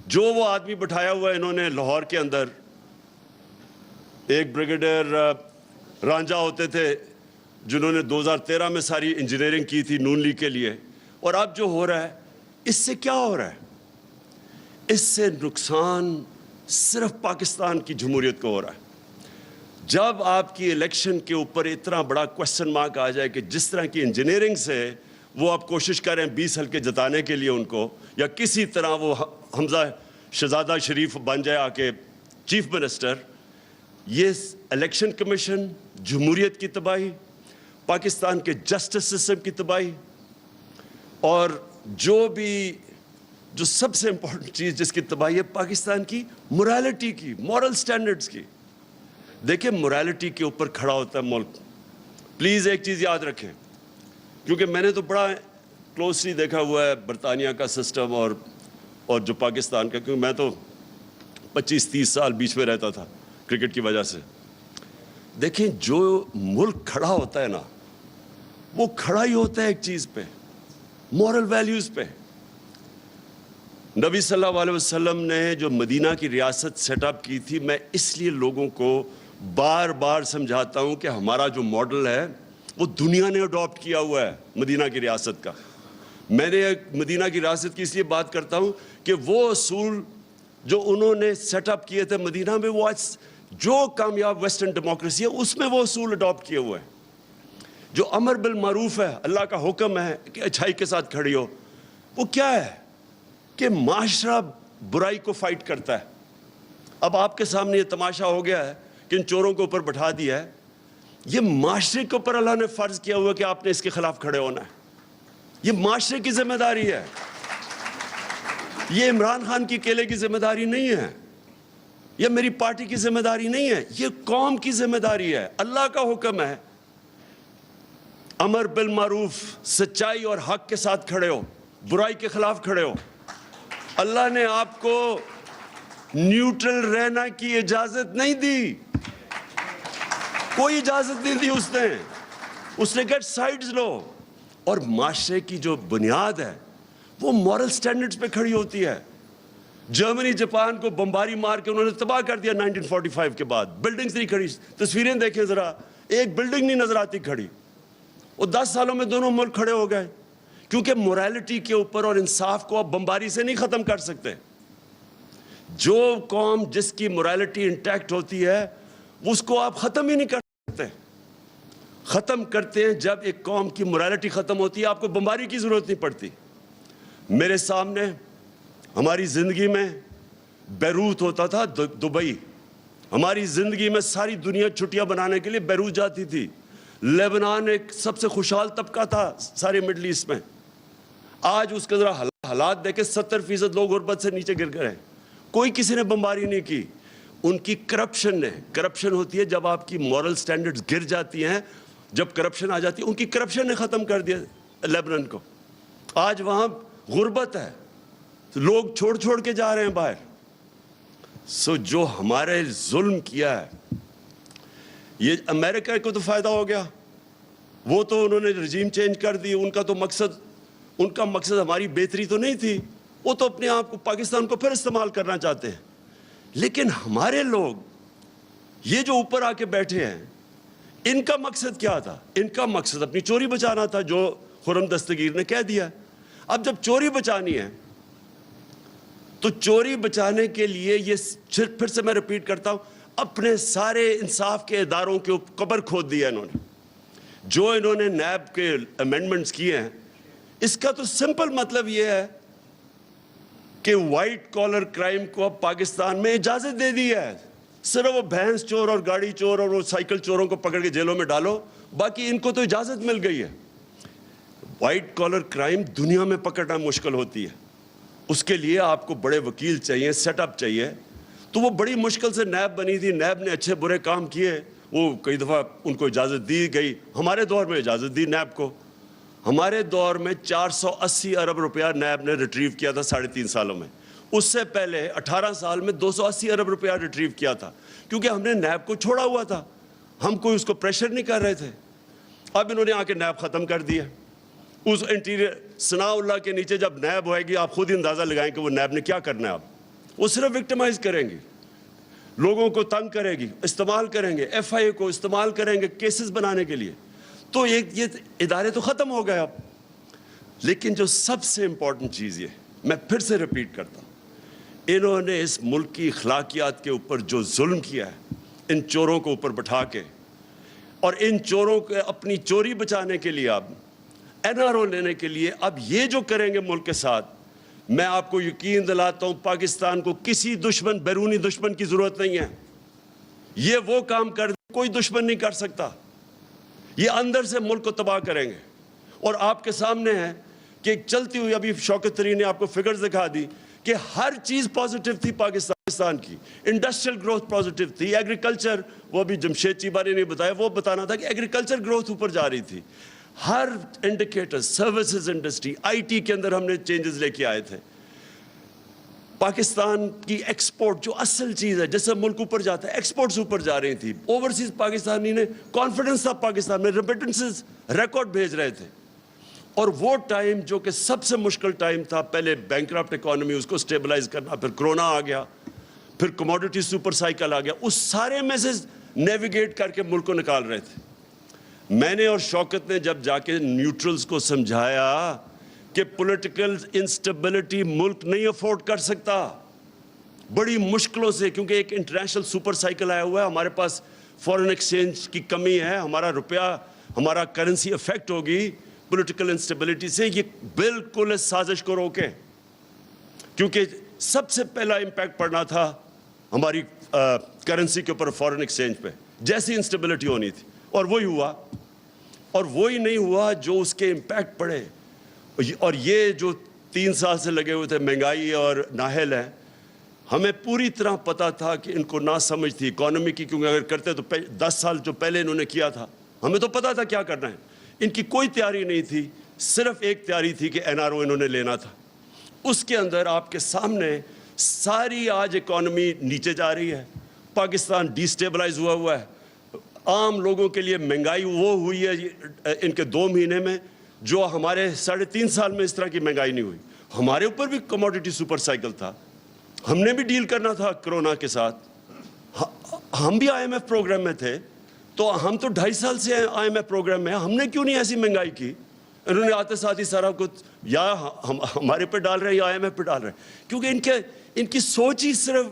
جو وہ آدمی بٹھایا ہوا ہے انہوں نے لاہور کے اندر، ایک بریگیڈیئر رانجھا ہوتے تھے جنہوں نے 2013 میں ساری انجینئرنگ کی تھی نون لیگ کے لیے. اور اب جو ہو رہا ہے، اس سے کیا ہو رہا ہے؟ اس سے نقصان صرف پاکستان کی جمہوریت کو ہو رہا ہے. جب آپ کی الیکشن کے اوپر اتنا بڑا کوسچن مارک آ جائے کہ جس طرح کی انجینئرنگ سے وہ آپ کوشش کریں 20 حلقے جتانے کے لیے ان کو، یا کسی طرح وہ حمزہ شہزادہ شریف بن جائے آ کے چیف منسٹر، یہ الیکشن کمیشن، جمہوریت کی تباہی، پاکستان کے جسٹس سسٹم کی تباہی، اور جو سب سے امپورٹنٹ چیز جس کی تباہی ہے پاکستان کی مورالٹی کی، مورل سٹینڈرڈز کی. دیکھیں مورالٹی کے اوپر کھڑا ہوتا ہے ملک. پلیز ایک چیز یاد رکھیں، کیونکہ میں نے تو بڑا کلوزلی دیکھا ہوا ہے برطانیہ کا سسٹم اور جو پاکستان کا، کیونکہ میں تو 25-30 سال بیچ میں رہتا تھا کرکٹ کی وجہ سے. دیکھیں جو ملک کھڑا ہوتا ہے نا، وہ کھڑا ہی ہوتا ہے ایک چیز پہ، مورل ویلیوز پہ. نبی صلی اللہ علیہ وسلم نے جو مدینہ کی ریاست سیٹ اپ کی تھی، میں اس لیے لوگوں کو بار بار سمجھاتا ہوں کہ ہمارا جو ماڈل ہے وہ دنیا نے اڈاپٹ کیا ہوا ہے مدینہ کی ریاست کا. میں نے مدینہ کی ریاست کی اس لیے بات کرتا ہوں کہ وہ اصول جو انہوں نے سیٹ اپ کیے تھے مدینہ میں، وہ آج جو کامیاب ویسٹرن ڈیموکریسی ہے اس میں وہ اصول اڈاپٹ کیے ہوئے ہیں. جو امر بالمعروف ہے، اللہ کا حکم ہے کہ اچھائی کے ساتھ کھڑی ہو، وہ کیا ہے کہ معاشرہ برائی کو فائٹ کرتا ہے. اب آپ کے سامنے یہ تماشا ہو گیا ہے کہ ان چوروں کو اوپر بٹھا دیا ہے. یہ معاشرے کے اوپر اللہ نے فرض کیا ہوا کہ آپ نے اس کے خلاف کھڑے ہونا ہے. یہ معاشرے کی ذمہ داری ہے، یہ عمران خان کی اکیلے کی ذمہ داری نہیں ہے، یہ میری پارٹی کی ذمہ داری نہیں ہے، یہ قوم کی ذمہ داری ہے. اللہ کا حکم ہے امر بالمعروف، سچائی اور حق کے ساتھ کھڑے ہو، برائی کے خلاف کھڑے ہو. اللہ نے آپ کو نیوٹرل رہنا کی اجازت نہیں دی، کوئی اجازت نہیں دی اس نے گیٹ سائیڈز لو. اور معاشرے کی جو بنیاد ہے وہ مورل سٹینڈرڈز پہ کھڑی ہوتی ہے. جرمنی جاپان کو بمباری مار کے انہوں نے تباہ کر دیا 1945 کے بعد. بلڈنگز نہیں کھڑی، تصویریں دیکھیں ذرا، ایک بلڈنگ نہیں نظر آتی کھڑی. اور 10 سالوں میں دونوں ملک کھڑے ہو گئے، کیونکہ مورالٹی کے اوپر اور انصاف کو آپ بمباری سے نہیں ختم کر سکتے. جو قوم جس کی مورالٹی انٹیکٹ ہوتی ہے اس کو آپ ختم ہی نہیں کر سکتے. ختم کرتے ہیں جب ایک قوم کی مورالٹی ختم ہوتی ہے، آپ کو بمباری کی ضرورت نہیں پڑتی. میرے سامنے ہماری زندگی میں بیروت ہوتا تھا، دبئی. ہماری زندگی میں ساری دنیا چھٹیاں بنانے کے لیے بیروت جاتی تھی. لیبنان ایک سب سے خوشحال طبقہ تھا سارے مڈل ایسٹ میں. آج اس کے ذرا حالات دیکھیں، 70% لوگ غربت سے نیچے گر گئے ہیں. کوئی کسی نے بمباری نہیں کی. ان کی کرپشن نے، کرپشن ہوتی ہے جب آپ کی مورل سٹینڈرڈز گر جاتی ہیں، جب کرپشن آ جاتی ہے، ان کی کرپشن نے ختم کر دیا لیبنان کو. آج وہاں غربت ہے، لوگ چھوڑ کے جا رہے ہیں باہر. جو ہمارے ظلم کیا ہے، یہ امریکہ کو تو فائدہ ہو گیا. وہ تو انہوں نے رجیم چینج کر دی. ان کا مقصد ہماری بہتری تو نہیں تھی. وہ تو اپنے آپ کو، پاکستان کو پھر استعمال کرنا چاہتے ہیں. لیکن ہمارے لوگ یہ جو اوپر آ کے بیٹھے ہیں، ان کا مقصد کیا تھا؟ ان کا مقصد اپنی چوری بچانا تھا، جو خرم دستگیر نے کہہ دیا. اب جب چوری بچانی ہے تو چوری بچانے کے لیے یہ پھر سے میں ریپیٹ کرتا ہوں، اپنے سارے انصاف کے اداروں کے قبر کھود دیا انہوں نے. جو انہوں نے نیب کے امینڈمنٹس کیے ہیں، اس کا تو سمپل مطلب یہ ہے کہ وائٹ کالر کرائم کو اب پاکستان میں اجازت دے دی ہے. صرف وہ بھینس چور اور گاڑی چور اور وہ سائیکل چوروں کو پکڑ کے جیلوں میں ڈالو، باقی ان کو تو اجازت مل گئی ہے. وائٹ کالر کرائم دنیا میں پکڑنا مشکل ہوتی ہے. اس کے لیے آپ کو بڑے وکیل چاہیے، سیٹ اپ چاہیے. تو وہ بڑی مشکل سے نیب بنی تھی. نیب نے اچھے برے کام کیے، وہ کئی دفعہ ان کو اجازت دی گئی. ہمارے دور میں اجازت دی نیب کو. ہمارے دور میں 480 ارب روپیہ نیب نے ریٹریو کیا تھا 3.5 سالوں میں. اس سے پہلے 18 سال میں 280 ارب روپیہ ریٹریو کیا تھا، کیونکہ ہم نے نیب کو چھوڑا ہوا تھا. ہم کوئی اس کو پریشر نہیں کر رہے تھے. اب انہوں نے آ کے نیب ختم کر دیا. اس انٹیریئر ثناء اللہ کے نیچے جب نیب ہوئے گی، آپ خود ہی اندازہ لگائیں کہ وہ نیب نے کیا کرنا ہے. اب وہ صرف وکٹمائز کریں گے، لوگوں کو تنگ کرے گی، استعمال کریں گے، ایف آئی اے کو استعمال کریں گے کیسز بنانے کے لیے. تو یہ ادارے تو ختم ہو گئے اب. لیکن جو سب سے امپورٹنٹ چیز یہ، میں پھر سے ریپیٹ کرتا ہوں، انہوں نے اس ملک کی اخلاقیات کے اوپر جو ظلم کیا ہے، ان چوروں کو اوپر بٹھا کے، اور ان چوروں کو اپنی چوری بچانے کے لیے، اب این آر او لینے کے لیے، اب یہ جو کریں گے ملک کے ساتھ، میں آپ کو یقین دلاتا ہوں پاکستان کو کسی دشمن، بیرونی دشمن کی ضرورت نہیں ہے. یہ وہ کام کر کوئی دشمن نہیں کر سکتا. یہ اندر سے ملک کو تباہ کریں گے. اور آپ کے سامنے ہے کہ ایک چلتی ہوئی، ابھی شوکت طرین نے آپ کو فگرز دکھا دی کہ ہر چیز پازیٹیو تھی پاکستان کی. انڈسٹریل گروتھ پازیٹیو تھی. ایگریکلچر، وہ بھی جمشید چیبہ نے بتایا، وہ بتانا تھا کہ ایگریکلچر گروتھ اوپر جا رہی تھی. ہر indicator, services industry, I T کے اندر ہم نے چینجز لے کے آئے تھے. پاکستان کی ایکسپورٹ جو اصل چیز ہے، جس سے ملک اوپر جاتا ہے، ایکسپورٹس اوپر جا رہی تھی. اوورسیز پاکستانی نے کانفیڈنس تھا پاکستان میں، ریمیٹنسز ریکارڈ بھیج رہے تھے. اور وہ ٹائم جو کہ سب سے مشکل ٹائم تھا، پہلے بینکرپٹ اکانومی، اس کو سٹیبلائز کرنا، پھر کرونا آ گیا، پھر کموڈیٹی سپر سائیکل آ گیا، اس سارے میں سے نیویگیٹ کر کے ملک کو نکال رہے تھے. میں نے اور شوکت نے جب جا کے نیوٹرلز کو سمجھایا کہ پولیٹیکل انسٹیبلٹی ملک نہیں افورڈ کر سکتا، بڑی مشکلوں سے، کیونکہ ایک انٹرنیشنل سپر سائیکل آیا ہوا ہے، ہمارے پاس فورن ایکسچینج کی کمی ہے، ہمارا روپیہ، ہمارا کرنسی افیکٹ ہوگی پولیٹیکل انسٹیبلٹی سے. یہ بالکل اس سازش کو روکیں، کیونکہ سب سے پہلا امپیکٹ پڑنا تھا ہماری کرنسی کے اوپر، فورن ایکسچینج پہ، جیسی انسٹیبلٹی ہونی تھی. اور وہی ہوا، اور وہی نہیں ہوا جو اس کے امپیکٹ پڑے. اور یہ جو 3 سال سے لگے ہوئے تھے، مہنگائی اور نااہل ہیں، ہمیں پوری طرح پتا تھا کہ ان کو نہ سمجھ تھی اکانومی کی، کیونکہ اگر کرتے تو 10 سال جو پہلے انہوں نے کیا تھا، ہمیں تو پتا تھا کیا کرنا ہے. ان کی کوئی تیاری نہیں تھی، صرف ایک تیاری تھی کہ این آر او انہوں نے لینا تھا. اس کے اندر آپ کے سامنے ساری آج اکانومی نیچے جا رہی ہے. پاکستان ڈی سٹیبلائز ہوا ہے. عام لوگوں کے لیے مہنگائی وہ ہوئی ہے ان کے 2 مہینے میں جو ہمارے 3.5 سال میں اس طرح کی مہنگائی نہیں ہوئی. ہمارے اوپر بھی کموڈیٹی سپر سائیکل تھا، ہم نے بھی ڈیل کرنا تھا کرونا کے ساتھ. ہم بھی آئی ایم ایف پروگرام میں تھے، تو ہم تو 2.5 سال سے آئی ایم ایف پروگرام میں ہیں، ہم نے کیوں نہیں ایسی مہنگائی کی؟ انہوں نے آتے ساتھ ہی سارا کچھ یا ہمارے پہ ڈال رہے ہیں یا آئی ایم ایف پہ ڈال رہے ہیں، کیونکہ ان کی سوچ ہی صرف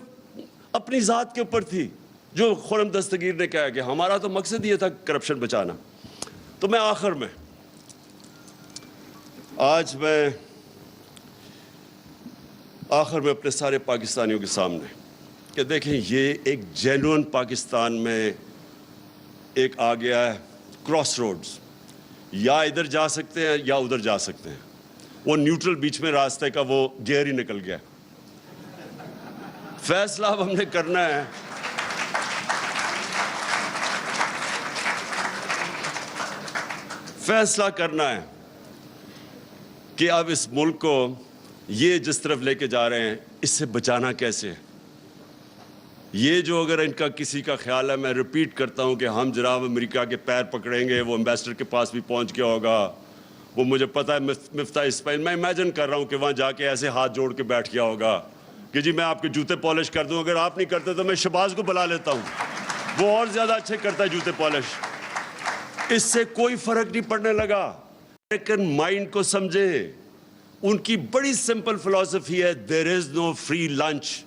اپنی ذات کے اوپر تھی. جو خرم دستگیر نے کہا کہ ہمارا تو مقصد یہ تھا کرپشن بچانا. تو میں آخر میں اپنے سارے پاکستانیوں کے سامنے کہ دیکھیں، یہ ایک جینوئن پاکستان میں ایک آ گیا ہے کراس روڈز، یا ادھر جا سکتے ہیں یا ادھر جا سکتے ہیں. वो न्यूट्रल बीच में रास्ते का वो गियर ही निकल गया। फैसला अब हमने करना है कि अब इस मुल्क को ये जिस तरफ लेके जा रहे हैं इससे बचाना कैसे है। ये जो अगर इनका किसी का ख्याल है, मैं रिपीट करता हूँ कि हम जनाब अमेरिका के पैर पकड़ेंगे, वो एम्बेसडर के पास भी पहुँच गया होगा, वो मुझे पता है मिफ्ता इस्माइल, मैं इमेजिन कर रहा हूँ कि वहाँ जाके ऐसे हाथ जोड़ के बैठ गया होगा कि जी मैं आपके जूते पॉलिश कर दूँ, अगर आप नहीं करते तो मैं शहबाज को बुला लेता हूँ, वो और ज़्यादा अच्छे करता है जूते पॉलिश। इससे कोई फ़र्क नहीं पड़ने लगा। अमेरिकन माइंड को समझे, उनकी बड़ी सिंपल फिलॉसफी है, there is no free lunch.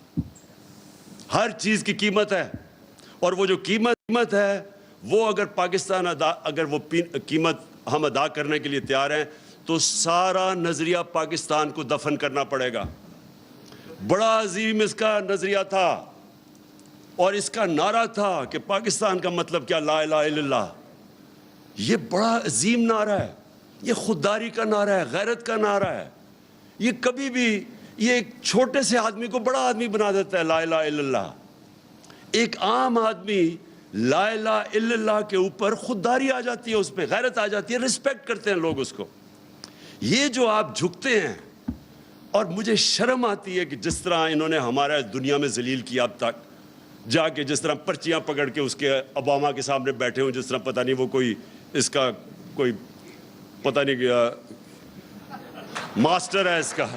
हर चीज़ की कीमत है, और वो जो कीमत है वो अगर पाकिस्तान अगर वो कीमत हम अदा करने के लिए तैयार हैं तो सारा नज़रिया पाकिस्तान को दफन करना पड़ेगा। बड़ा अजीम इसका नज़रिया था और इसका नारा था कि पाकिस्तान का मतलब क्या, ला इलाहा इल्लल्लाह। ये बड़ा अजीम नारा है, ये खुददारी का नारा है, गैरत का नारा है। ये कभी भी ये एक छोटे से आदमी को बड़ा आदमी बना देता है, ला इलाहा इल्लल्लाह। एक आम आदमी ला इलाहा इल्लल्लाह के ऊपर खुददारी आ जाती है, उस पर गैरत आ जाती है, रिस्पेक्ट करते हैं लोग उसको। ये जो आप झुकते हैं, और मुझे शर्म आती है कि जिस तरह इन्होंने हमारा दुनिया में जलील किया अब तक, जाके जिस तरह पर्चियां पकड़ के उसके ओबामा के सामने बैठे हों, जिस तरह पता नहीं वो कोई इसका कोई पता नहीं मास्टर है इसका।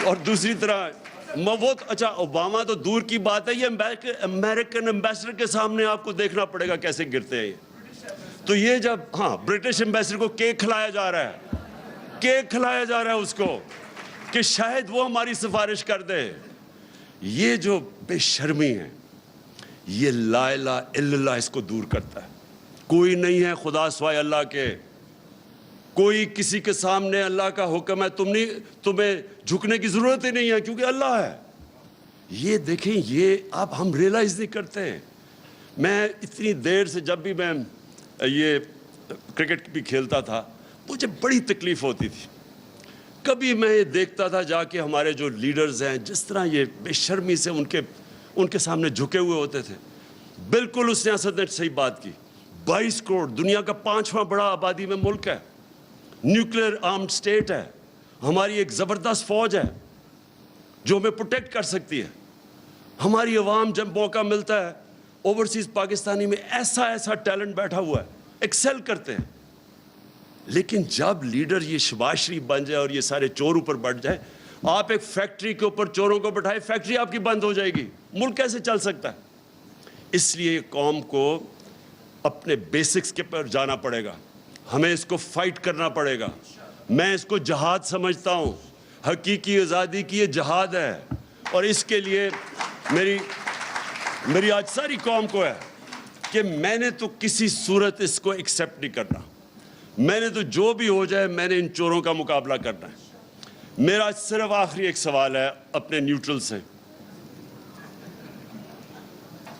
और दूसरी तरह वो अच्छा ओबामा तो दूर की बात है, ये अमेरिकन एम्बेसडर के सामने आपको देखना पड़ेगा कैसे गिरते हैं ये। तो ये जब ब्रिटिश एम्बेसडर को केक खिलाया जा रहा है उसको कि शायद वो हमारी सिफारिश कर दे। ये जो बेशर्मी है, ये ला इलाहा इल्लल्लाह इसको दूर करता है। कोई नहीं है खुदा सिवाय अल्लाह के, कोई किसी के सामने अल्लाह का हुक्म है, तुम्हें झुकने की ज़रूरत ही नहीं है क्योंकि अल्लाह है। ये देखें, ये अब हम रियलाइज़ नहीं करते हैं। मैं इतनी देर से जब भी मैं ये क्रिकेट भी खेलता था मुझे बड़ी तकलीफ़ होती थी। कभी मैं ये देखता था जाके हमारे जो लीडर्स हैं जिस तरह ये बेशर्मी से उनके सामने झुके हुए होते थे। बिल्कुल उस सियासत ने सही बात की। 22 करोड़, दुनिया का 5वां बड़ा आबादी में मुल्क है, न्यूक्लियर आर्म्ड स्टेट है, हमारी एक ज़बरदस्त फ़ौज है जो हमें प्रोटेक्ट कर सकती है। हमारी अवाम जब मौका मिलता है, ओवरसीज़ पाकिस्तानी में ऐसा टैलेंट बैठा हुआ है, एक्सेल करते हैं। लेकिन जब लीडर ये शहबाज शरीफ बन जाए और ये सारे चोर ऊपर बढ़ जाए, आप एक फैक्ट्री के ऊपर चोरों को बैठाए, फैक्ट्री आपकी बंद हो जाएगी, मुल्क कैसे चल सकता है। इसलिए कौम को अपने बेसिक्स के पर जाना पड़ेगा, हमें इसको फाइट करना पड़ेगा। मैं इसको जहाद समझता हूँ, हकीकी आज़ादी की ये जहाद है। और इसके लिए मेरी आज सारी कौम को है कि मैंने तो किसी सूरत इसको एक्सेप्ट नहीं करना। मैंने तो जो भी हो जाए मैंने इन चोरों का मुकाबला करना है। मेरा सिर्फ आखिरी एक सवाल है अपने न्यूट्रल से,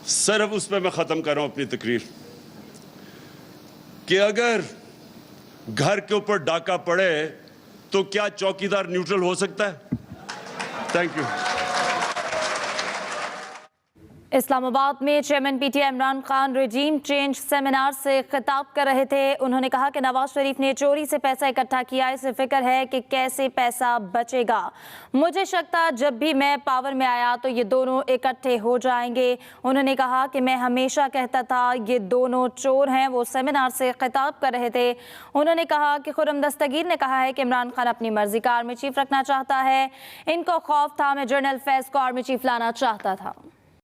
सिर्फ उस पर मैं ख़त्म कर रहा हूँ अपनी तकरीर, कि अगर घर के ऊपर डाका पड़े तो क्या चौकीदार न्यूट्रल हो सकता है? Thank you. इस्लामाबाद में chairman PTI Imran Khan regime change seminar से खिताब कर रहे थे। उन्होंने कहा कि नवाज शरीफ ने चोरी से पैसा इकट्ठा किया, इसे फिक्र है कि कैसे पैसा बचेगा। मुझे शक था जब भी मैं पावर में आया तो ये दोनों इकट्ठे हो जाएंगे। उन्होंने कहा कि मैं हमेशा कहता था ये दोनों चोर हैं। वो सेमिनार से खिताब कर रहे थे। उन्होंने कहा कि खुर्रम दस्तगीर ने कहा है कि इमरान खान अपनी मर्जी का आर्मी चीफ रखना चाहता है। इनको खौफ था मैं जनरल फैज़ को आर्मी चीफ लाना चाहता था।